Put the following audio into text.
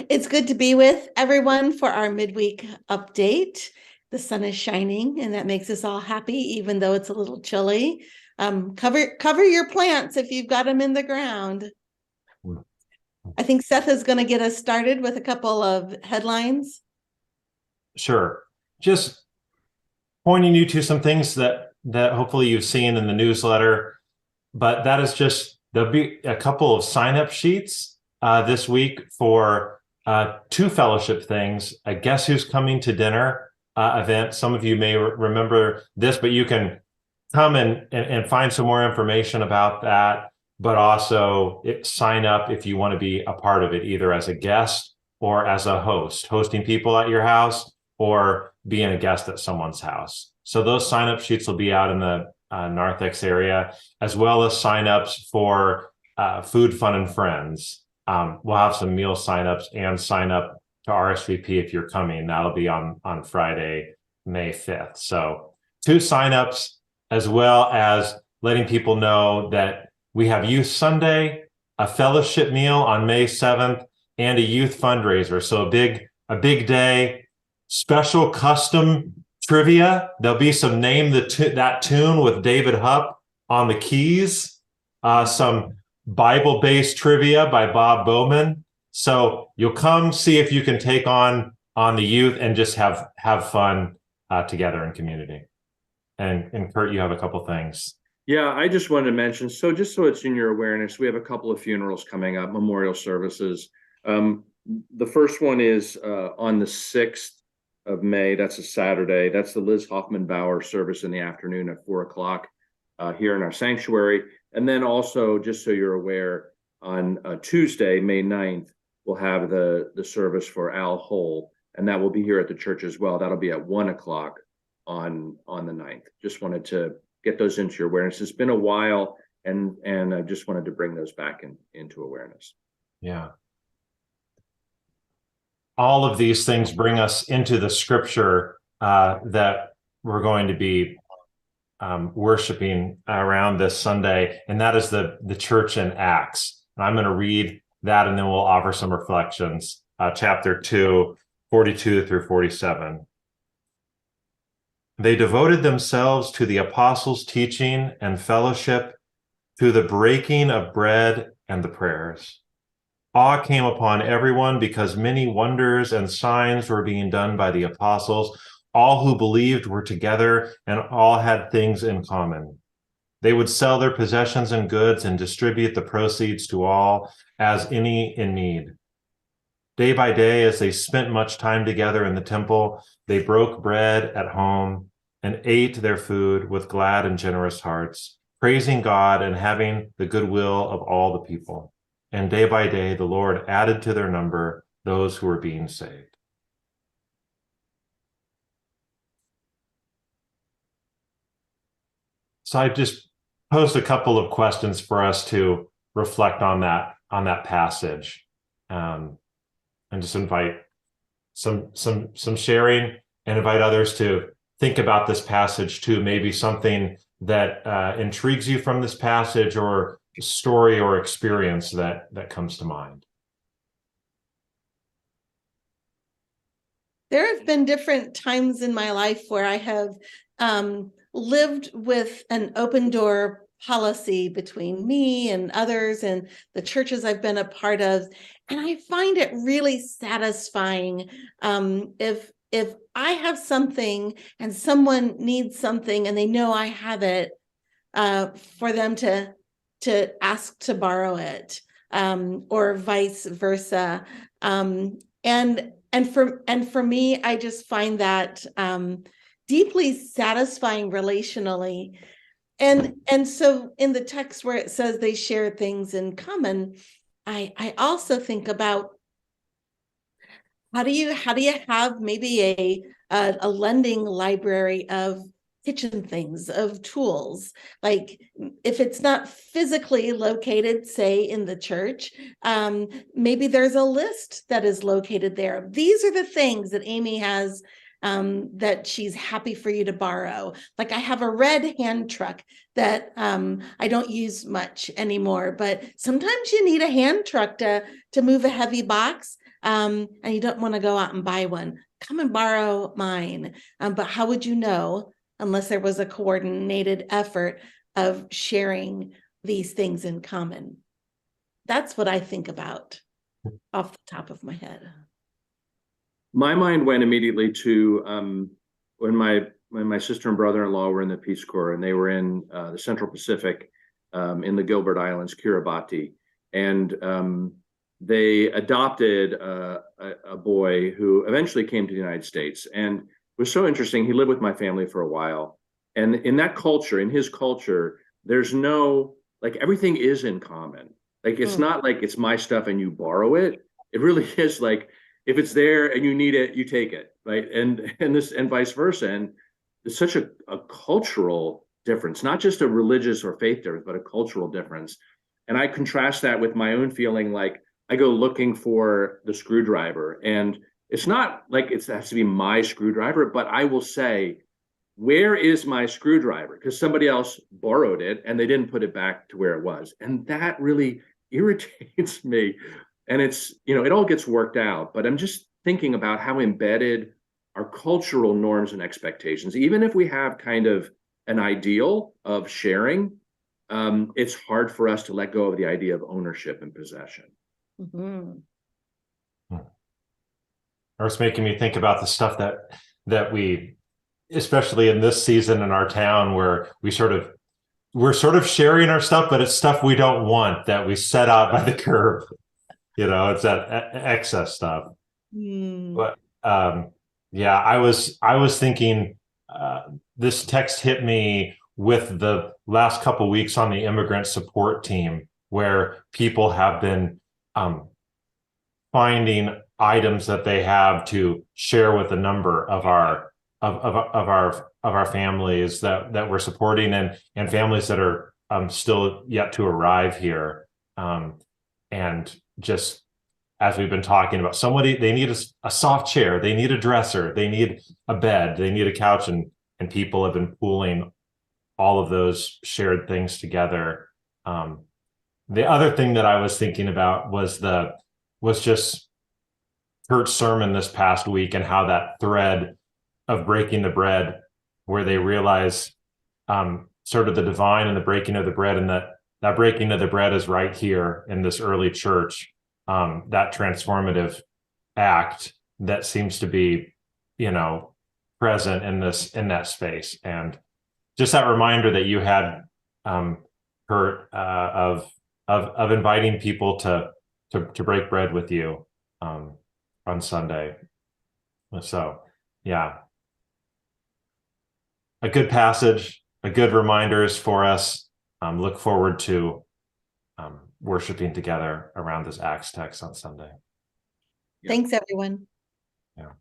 It's good to be with everyone for our midweek update. The sun is shining, and that makes us all happy, even though it's a little chilly. Cover your plants if you've got them in the ground. I think Seth is going to get us started with a couple of headlines. Sure. Just pointing you to some things that hopefully you've seen in the newsletter, but that is just there'll be a couple of sign-up sheets this week for two fellowship things. A Guess Who's Coming to Dinner event. Some of you may remember this, but you can come and find some more information about that, but also sign up if you want to be a part of it, either as a guest or as a host, hosting people at your house or being a guest at someone's house. So those sign-up sheets will be out in the narthex area, as well as sign-ups for Food, Fun, and Friends. We'll have some meal sign-ups and sign up to RSVP if you're coming. That'll be on Friday, May 5th. So 2 sign-ups, as well as letting people know that we have Youth Sunday, a fellowship meal on May 7th, and a youth fundraiser. So a big day, special custom trivia. There'll be some Name that Tune with David Hupp on the keys, some Bible-based trivia by Bob Bowman. So you'll come see if you can take on the youth and just have fun together in community. And Kurt, you have a couple things. Yeah, I just wanted to mention, just so it's in your awareness, we have a couple of funerals coming up, memorial services. The first one is on the 6th of May. That's a Saturday. That's the Liz Hoffman Bauer service in the afternoon at 4 o'clock here in our sanctuary. And then also, just so you're aware, on Tuesday, May 9th, we'll have the service for Al Hull, and that will be here at the church as well. That'll be at 1 o'clock on the 9th. Just wanted to get those into your awareness. It's been a while, and I just wanted to bring those back into awareness. Yeah. All of these things bring us into the scripture that we're going to be worshiping around this Sunday, and that is the church in Acts. And I'm going to read that, and then we'll offer some reflections. Chapter 2, 42 through 47. They devoted themselves to the apostles' teaching and fellowship, to the breaking of bread and the prayers. Awe came upon everyone because many wonders and signs were being done by the apostles. All who believed were together and all had things in common. They would sell their possessions and goods and distribute the proceeds to all as any in need. Day by day, as they spent much time together in the temple, they broke bread at home and ate their food with glad and generous hearts, praising God and having the goodwill of all the people. And day by day, the Lord added to their number those who were being saved. So I just posed a couple of questions for us to reflect on that passage, and just invite some sharing and invite others to think about this passage too. Maybe something that intrigues you from this passage, or story or experience that comes to mind. There have been different times in my life where I have lived with an open door policy between me and others and the churches I've been a part of. And I find it really satisfying if I have something and someone needs something and they know I have it, for them to ask to borrow it, or vice versa. And for me, I just find that deeply satisfying relationally. And so in the text where it says they share things in common, I also think about how do you have maybe a lending library of kitchen things, of tools. Like if it's not physically located, say in the church, maybe there's a list that is located there. These are the things that Amy has that she's happy for you to borrow. Like I have a red hand truck that I don't use much anymore, but sometimes you need a hand truck to move a heavy box, and you don't want to go out and buy one. Come and borrow mine. But how would you know unless there was a coordinated effort of sharing these things in common? That's what I think about off the top of my head. My mind went immediately to when my sister and brother-in-law were in the Peace Corps, and they were in the Central Pacific, in the Gilbert Islands, Kiribati, and they adopted a boy who eventually came to the United States. And it was so interesting. He lived with my family for a while, and in that culture, in his culture, there's no, like, everything is in common. Like, it's not like it's my stuff and you borrow it. It really is like, if it's there and you need it, you take it, right? And vice versa. And it's such a cultural difference, not just a religious or faith difference, but a cultural difference. And I contrast that with my own feeling. Like, I go looking for the screwdriver, and it's not like it has to be my screwdriver, but I will say, where is my screwdriver? Because somebody else borrowed it and they didn't put it back to where it was. And that really irritates me. And it's, it all gets worked out, but I'm just thinking about how embedded our cultural norms and expectations, even if we have kind of an ideal of sharing, it's hard for us to let go of the idea of ownership and possession. Mm-hmm. Or it's making me think about the stuff that we, especially in this season in our town, where we're sort of sharing our stuff, but it's stuff we don't want, that we set out by the curb. It's that excess stuff. But yeah, I was thinking, this text hit me with the last couple of weeks on the immigrant support team, where people have been finding items that they have to share with a number of our families that we're supporting, and families that are still yet to arrive here, and just as we've been talking about, they need a soft chair, they need a dresser, they need a bed, they need a couch, and people have been pooling all of those shared things together. The other thing that I was thinking about was just Kurt's sermon this past week, and how that thread of breaking the bread, where they realize sort of the divine and the breaking of the bread, and that breaking of the bread is right here in this early church, that transformative act that seems to be, present in that space. And just that reminder that you had, Kurt, of inviting people to break bread with you on Sunday. So yeah, a good passage, a good reminders for us. Look forward to worshiping together around this Acts text on Sunday. Thanks, everyone. Yeah.